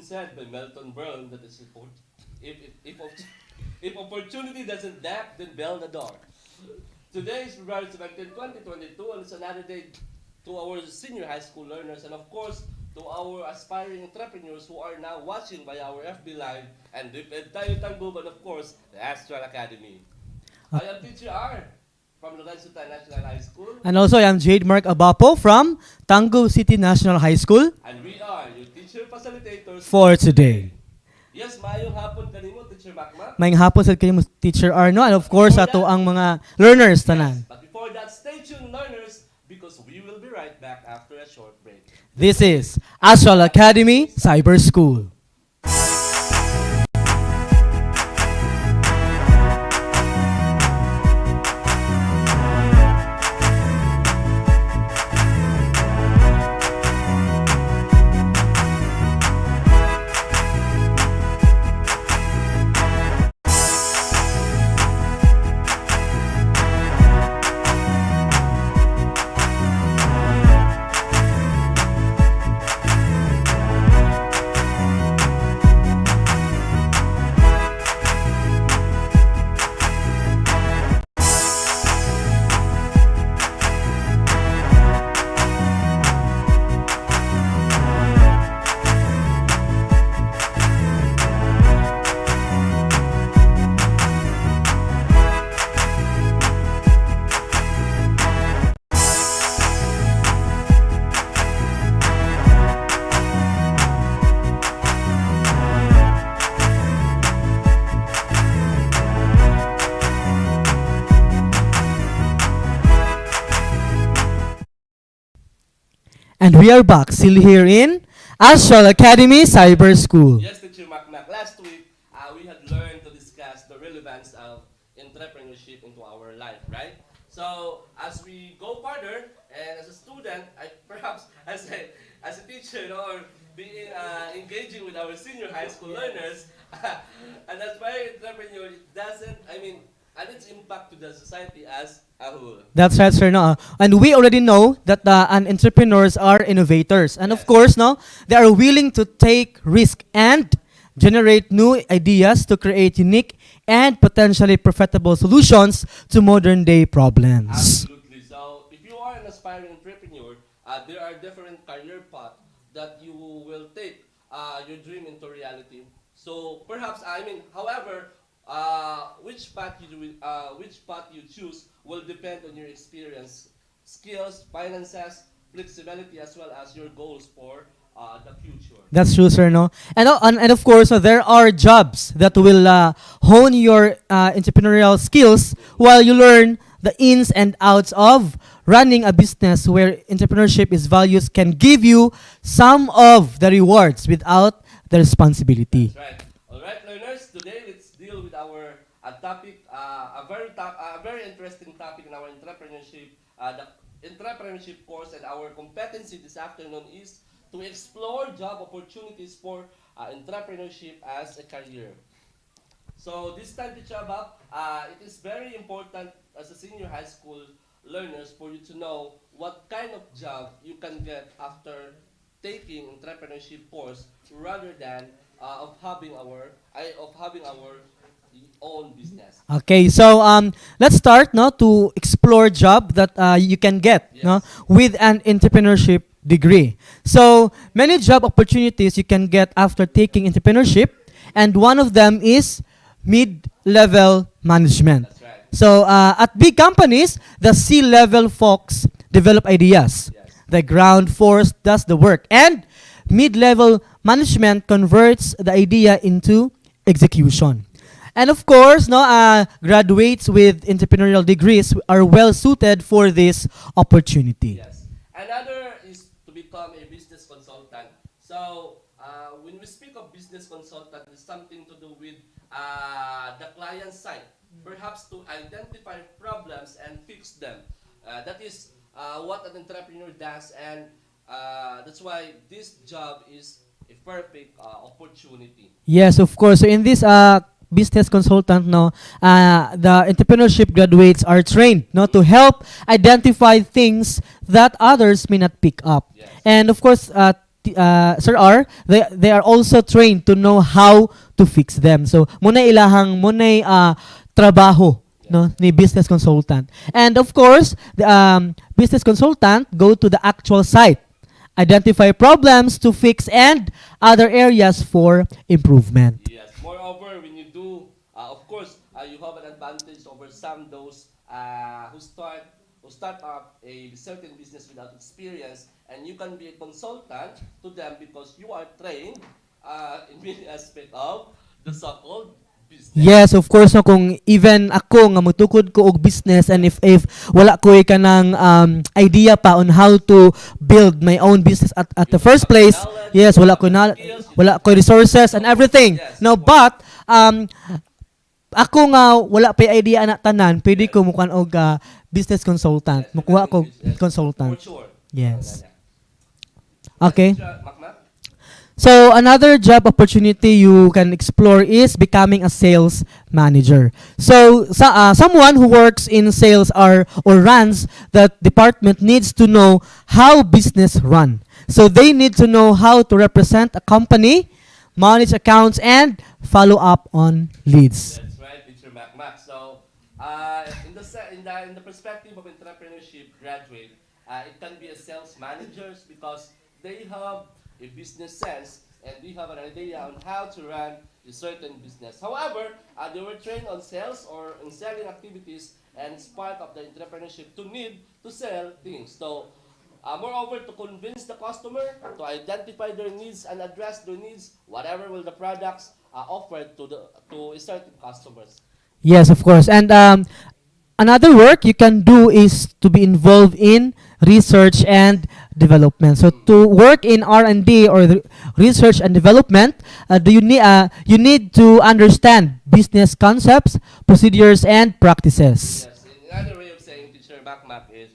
said by Melton Brown that is if opportunity doesn't knock, then bell the door. Today is February 17, 2022, and it's another day to our senior high school learners and of course to our aspiring entrepreneurs who are now watching by our FB Live and tayo Tangguban, of course, the Astral Academy. I am Teacher R from Lorenzo National High School. And also, I'm Jade Mark Abapo from Tango City National High School And we are your teacher facilitators for today. Yes, maayong hapon kanimo, Teacher Macmac. Mayang hapon sa kanimo Teacher Arno and of course ato ang mga learners tanan. But before that, stay tuned, learners, because we will be right back after a short break. This is Astral Academy Cyber School. And we are back, still here in Astral Academy Cyber School. Yes, Teacher Macmac. Last week, we had learned to discuss the relevance of entrepreneurship into our life, right? So, as we go further, and as a student, perhaps as a teacher, or being engaging with our senior high school learners, and as why entrepreneur, it doesn't, and its impact to the society as a whole. That's right, sir. No? And we already know that entrepreneurs are innovators. And of course, no, they are willing to take risk and generate new ideas to create unique and potentially profitable solutions to modern day problems. Absolutely. So, if you are an aspiring entrepreneur, there are different career paths that you will take your dream into reality. So, perhaps, however, which path you choose will depend on your experience, skills, finances, flexibility, as well as your goals for the future. That's true, sir. No, and of course, there are jobs that will hone your entrepreneurial skills while you learn the ins and outs of running a business where entrepreneurship is values can give you some of the rewards without the responsibility. That's right. All right, learners. Today, let's deal with our topic, a very interesting topic in our entrepreneurship. The entrepreneurship course and our competency this afternoon is to explore job opportunities for entrepreneurship as a career. So this time, Teacher Abab, it is very important as a senior high school learners for you to know what kind of job you can get after taking entrepreneurship course rather than of having our own business. Okay, so let's start no to explore job that you can get no with an entrepreneurship degree. So many job opportunities you can get after taking entrepreneurship, and one of them is mid-level management. That's right. So at big companies, the C-level folks develop ideas. Yes. The ground force does the work, and mid-level management converts the idea into execution. And of course, graduates with entrepreneurial degrees are well suited for this opportunity. Yes. Another is to become a business consultant. So, when we speak of business consultant, it's something to do with the client side, perhaps to identify problems and fix them. That is what an entrepreneur does, and that's why this job is a perfect opportunity. Yes, of course. So in this business consultant, the entrepreneurship graduates are trained, to help identify things that others may not pick up. Yes. And of course, Sir R, they are also trained to know how to fix them. So muna ilahang muna trabaho no ni business consultant. And of course, the business consultant go to the actual site, identify problems to fix and other areas for improvement. Yes. Moreover, when you do, of course, you have an advantage over some those who start up a certain business without experience, and you can be a consultant to them because you are trained in many aspects of the so-called business. Yes, of course no kung even ako nga mutukod ko og business, and if wala ko kanang idea pa on how to build my own business at the first place, yes, wala ko resources and everything. Yes. No, but ako nga wala pa idea na tanan, pwede ko mukuha og business consultant. Yes, Mukuha ko yes, consultant. for sure. Yes. Yeah. Okay. Macmac? So another job opportunity you can explore is becoming a sales manager. So someone who works in sales or runs that department needs to know how business run. So they need to know how to represent a company, manage accounts, and follow up on leads. That's right, Teacher Macmac. So, in the perspective of entrepreneurship graduate, it can be a sales managers because they have a business sense and they have an idea on how to run a certain business. However, they were trained on sales or in selling activities, and it's part of the entrepreneurship to need to sell things. So, moreover, to convince the customer, to identify their needs and address their needs, whatever will the products offered to certain customers. Yes, of course. And another work you can do is to be involved in research and development. So to work in R&D or the research and development, you need to understand business concepts, procedures, and practices. Yes, another way of saying Teacher Macmac is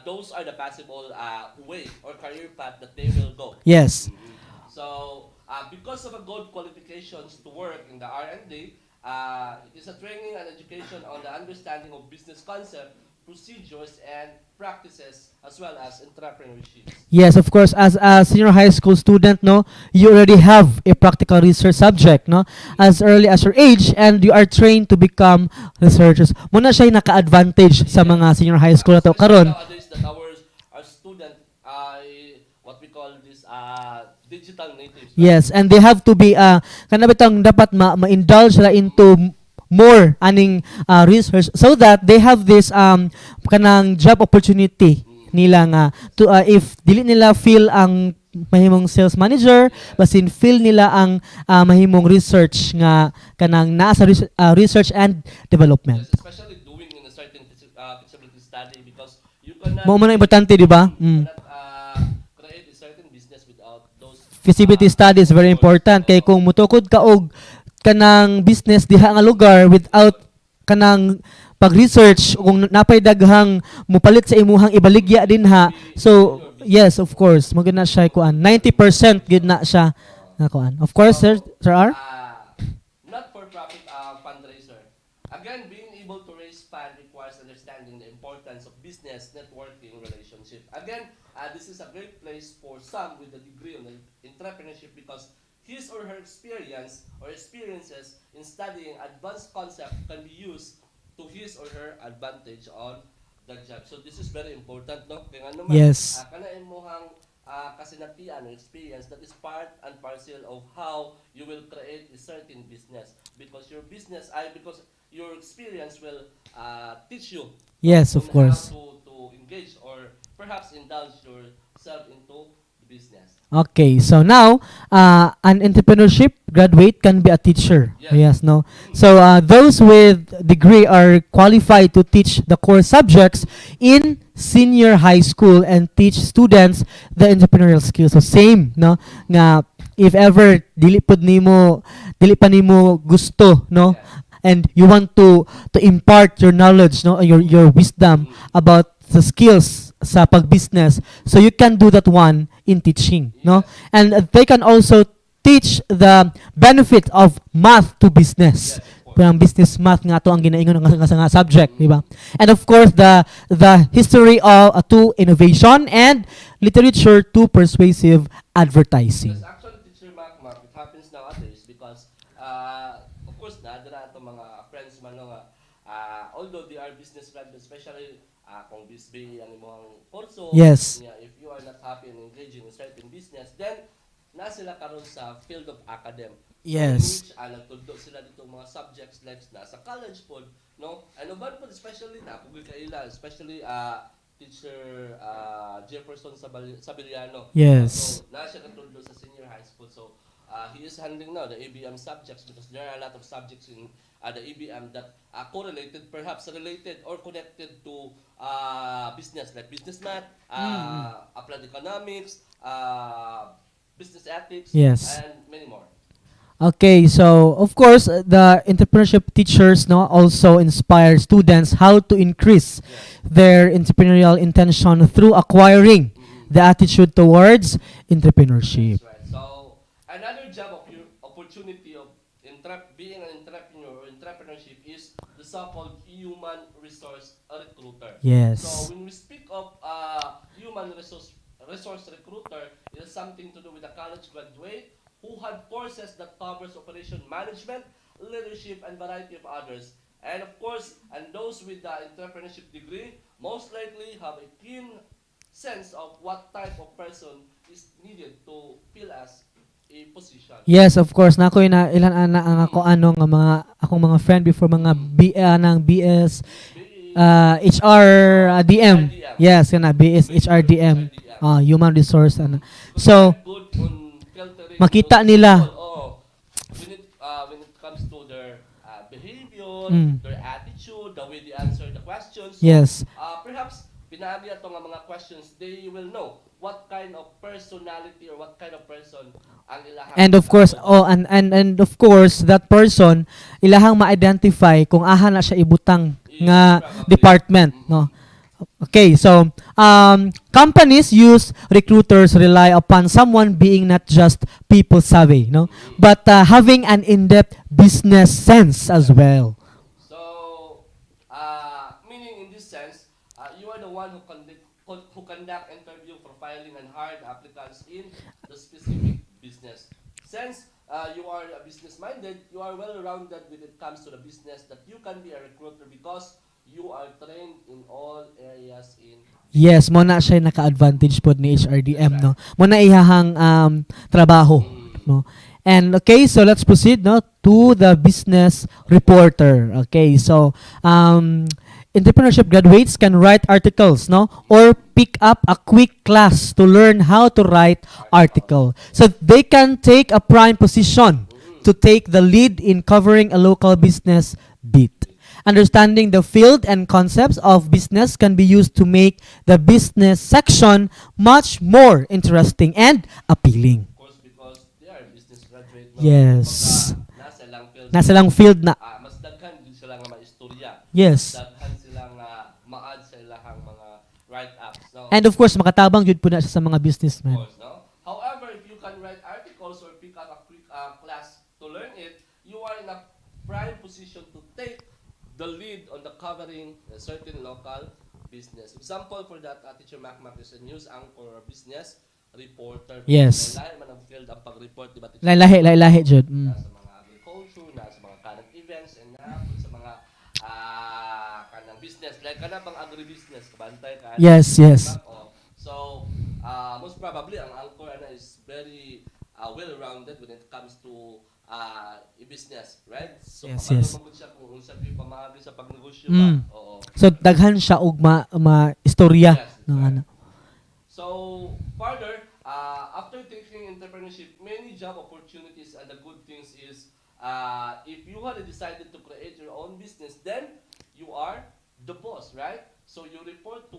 those are the possible way or career path that they will go. Yes. So, because of a good qualifications to work in the R&D, it is a training and education on the understanding of business concept, procedures, and practices, as well as entrepreneurship. Yes, of course. As a senior high school student, no, you already have a practical research subject, no, as early as your age, and you are trained to become researchers. Muna siya naka-advantage sa mga senior high school na to Especially karon. nowadays that our student, what we call this, digital natives. Right? Yes, and they have to be kanabitang dapat ma-indulge sila into more aning research so that they have this kanang job opportunity nila nga to if dili nila feel ang mahimong sales manager, basin feel nila ang mahimong research nga kanang naa sa research and development. Yes, especially doing in a certain feasibility study because you cannot, Mo man importante, di ba? cannot create a certain business without those Feasibility study is very important kay kung mutukod ka og kanang business diha nga lugar without kanang pag-research kung napay daghang mupalit sa imuhang ibaligya dinha. So yes, of course, magana siya kuan 90% gid na siya nga kuan. Of course, Sir R. not for profit fundraiser. Again, being able to raise fund requires understanding the importance of business networking relationship. Again, this is a great place for some with a degree in entrepreneurship because his or her experience or experiences in studying advanced concept can be used to his or her advantage on the job. So this is very important, no? Kaya nga naman, Yes. kana imuhang kasinatian or experience that is part and parcel of how you will create a certain business because your experience will teach you Yes, of on course. how to engage or perhaps indulge yourself into the business. Okay, so now an entrepreneurship graduate can be a teacher. Yes. Yes, no. So those with degree are qualified to teach the core subjects in senior high school and teach students the entrepreneurial skills. So same, no, nga if ever dili pa nimo gusto, no, and you want to impart your knowledge, no, your wisdom about the skills sa pag-business, so you can do that one in teaching, no, and they can also teach the benefit of math to business. Yes, of parang business math nga to ang ginaingon nga subject, di ba? And of course, the history of to innovation and literature to persuasive advertising. Yes, actually, Teacher Mac, it happens nowadays because, of course, nadala ito mga friends man no nga, although they are business graduates, especially kung BSB ang imong kurso, Yes. yeah, if you are not happy and engaging in certain business, then na sila karon sa field of academ. So, in Yes. which nagtudo sila dito mga subjects like nasa college pod, no? Ano ba po especially na kung kaila, especially Teacher Jefferson Sabillano. Yes. So, na siya katuldo sa senior high school. So, he is handling now the ABM subjects because there are a lot of subjects in the ABM that correlated, perhaps related or connected to business, like business math, applied economics, business ethics, Yes. and many more. Okay, so of course, the entrepreneurship teachers no also inspire students how to increase Yes. their entrepreneurial intention through acquiring Mhm. the attitude towards entrepreneurship. That's right. So, another job of your opportunity of being an entrepreneur or entrepreneurship is the so-called human resource recruiter. Yes. So, when we speak of human resource recruiter, it has something to do with a college graduate who had courses that covers operation management, leadership, and variety of others. And of course, and those with the entrepreneurship degree most likely have a keen sense of what type of person is needed to fill as a position. Yes, of course. Nako na ilan ana ang ako ano nga mga akong mga friend before mga ng BS HR DM. HRDM. Yes, kana BS HRDM. Human resource ano. So, Good on filtering makita those nila. people. Oo. When it comes to their behavior, Mm. their attitude, the way they answer the questions. So, Yes. perhaps pinaagi ato nga mga questions, they will know what kind of personality or what kind of person ang ilahang. And of course, and of course that person ilahang ma-identify kung aha na siya ibutang nga Probably. department, no. Okay, so companies use recruiters rely upon someone being not just people savvy, no, but having an in-depth business sense as well. So, meaning in this sense, you are the one who conduct interview, profiling, and hire the applicants in the specific business. Since you are a business-minded, you are well-rounded when it comes to the business that you can be a recruiter because you are trained in all areas in. Yes, mo na siya naka-advantage pod ni HRDM, no. Mo na ihahang trabaho, no. And okay, so let's proceed no to the business reporter. Okay, so entrepreneurship graduates can write articles, no, or pick up a quick class to learn how to write article. So they can take a prime position to take the lead in covering a local business beat. Understanding the field and concepts of business can be used to make the business section much more interesting and appealing. Of course, because they are business graduate. No? Yes. Baka nasa lang field. Nasa lang field na. Mas daghan din sila nga maistorya. Yes. Daghan sila nga ma-add sa ilahang mga write-ups. No? And of course, makatabang jud po na siya sa mga Of businessmen. course, no? However, if you can write articles or pick up a quick class to learn it, you are in a prime position to take the lead on the covering a certain local business. Example for that, Teacher Mac is a news anchor or business reporter. Yes. Lahi man ang field ang pag-report, di ba? Teacher? Lahi jud. Nasa mga agriculture, nasa mga current events, and sa mga kanang business. Like kana bang agribusiness, kabantay ka. Yes, yes. So, most probably, ang anchor is very well-rounded when it comes to business, right? So, Yes, yes. magod siya kung unsa gyud pamagi sa pagnegosyo ba. Mm. Oo. So daghan siya og istorya Yes, ng right. ano. So, further, after taking entrepreneurship, many job opportunities and the good things is, if you had decided to create your own business, then you are the boss, right? So, you report to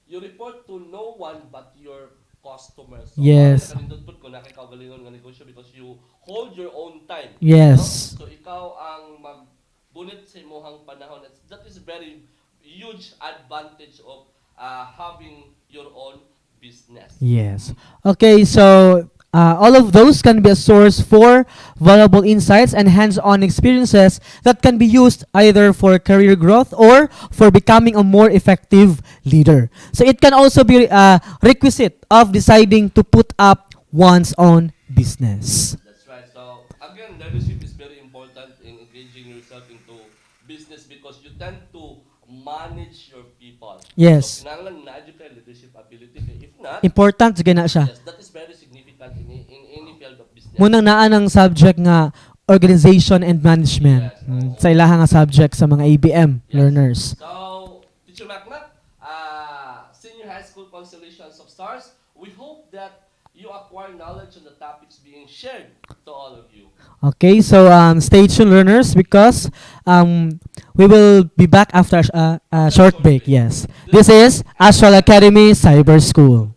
you report to no one but your customers. So, Yes. nakalindot po kung nakikaugalingon nga negosyo because you hold your own time. Yes. No? So, ikaw ang magbunit sa imuhang panahon. That is very huge advantage of having your own business. Yes. Okay, so all of those can be a source for valuable insights and hands-on experiences that can be used either for career growth or for becoming a more effective leader. So it can also be a requisite of deciding to put up one's own business. That's right. So again, leadership is very important in engaging yourself into business because you tend to manage your people. Yes. So kinahanglan na-educate leadership ability. If not, Important sige na siya. yes, that is very significant in any field of business. Munang naa ng subject nga organization and management. Yes. Sa ilaha nga subject sa mga ABM Yes. learners. So, Teacher Macna, Senior High School Constellations of Stars, we hope that you acquire knowledge on the topics being shared to all of you. Okay, so stay tuned learners because we will be back after a short break. Yes. This is Astral Academy Cyber School.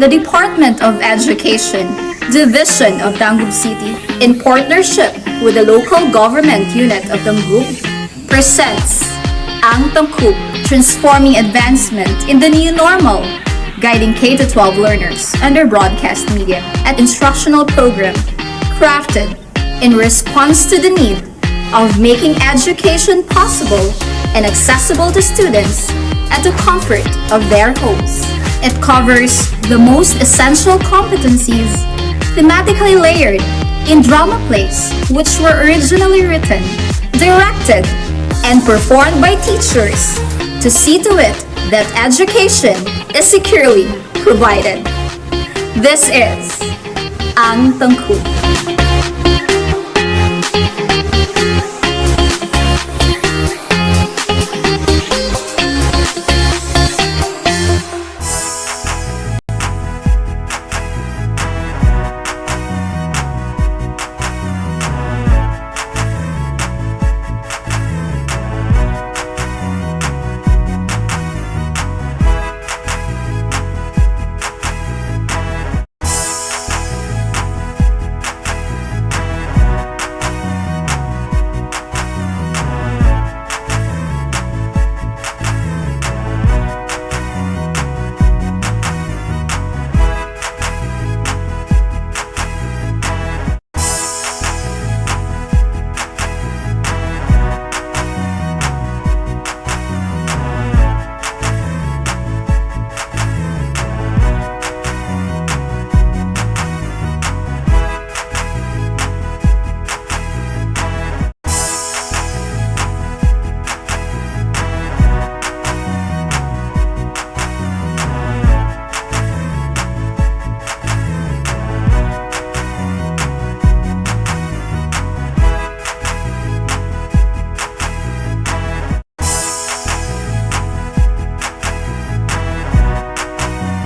The Department of Education, Division of Tangub City, in partnership with the local government unit of Tangub, presents Ang Tangkub, Transforming Advancement in the New Normal, guiding K-12 learners under broadcast media at instructional program crafted in response to the need of making education possible and accessible to students at the comfort of their homes. It covers the most essential competencies, thematically layered in drama plays which were originally written, directed, and performed by teachers to see to it that education is securely provided. This is Ang Tangkub.